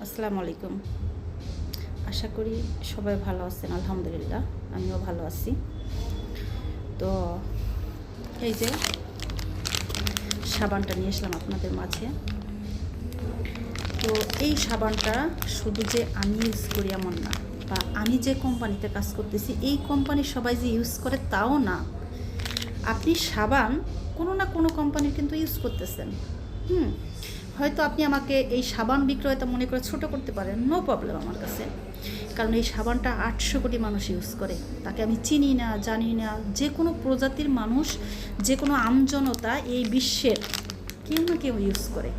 আসসালামু আলাইকুম। আশা করি সবাই ভালো আছেন। আলহামদুলিল্লাহ আমিও ভালো আছি। তো এই যে সাবানটা নিয়ে আসলাম আপনাদের মাঝে। তো এই সাবানটা শুধু যে আমি ইউজ করি এমন না, বা আমি যে কোম্পানিতে কাজ করতেছি এই কোম্পানির সবাই যে ইউজ করে তাও না। আপনি সাবান কোনো না কোনো কোম্পানির কিন্তু ইউজ করতেছেন। হয়তো আপনি আমাকে এই সাবান বিক্রয়তা মনে করে ছোট করতে পারেন, নো প্রবলেম আমার কাছে। কারণ এই সাবানটা 800 কোটি মানুষ ইউজ করে, তাকে আমি চিনি না জানি না। যে কোনো প্রজাতির মানুষ, যে কোনো আমজনতা এই বিশ্বের কেউ না কেউ ইউজ করে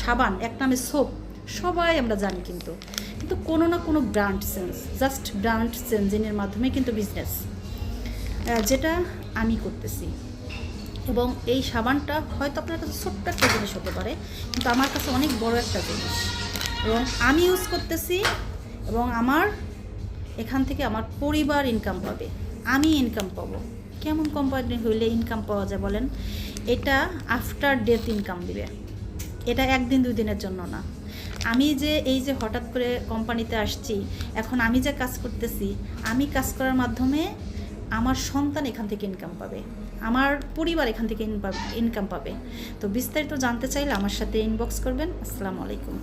সাবান। এক নামে সোপ, সবাই আমরা জানি। কিন্তু কিন্তু কোনো না কোনো ব্র্যান্ড চেঞ্জ, জাস্ট ব্র্যান্ড চেঞ্জিংয়ের মাধ্যমে কিন্তু বিজনেস, যেটা আমি করতেছি। এবং এই সাবানটা হয়তো আপনার কাছে ছোট্ট একটা জিনিস হতে পারে, কিন্তু আমার কাছে অনেক বড় একটা জিনিস। এবং আমি ইউজ করতেছি, এবং আমার এখান থেকে আমার পরিবার ইনকাম পাবে, আমি ইনকাম পাবো। কেমন কোম্পানি হইলে ইনকাম পাওয়া যায় বলেন? এটা আফটার ডেথ ইনকাম দিবে, এটা একদিন দুই দিনের জন্য না। আমি যে এই যে হঠাৎ করে কোম্পানিতে আসছি, এখন আমি যে কাজ করতেছি, আমি কাজ করার মাধ্যমে আমার সন্তান এখান থেকে ইনকাম পাবে, আমার পরিবার এখান থেকে ইনকাম পাবে। তো বিস্তারিত জানতে চাইলে আমার সাথে ইনবক্স করবেন। আসসালামু আলাইকুম।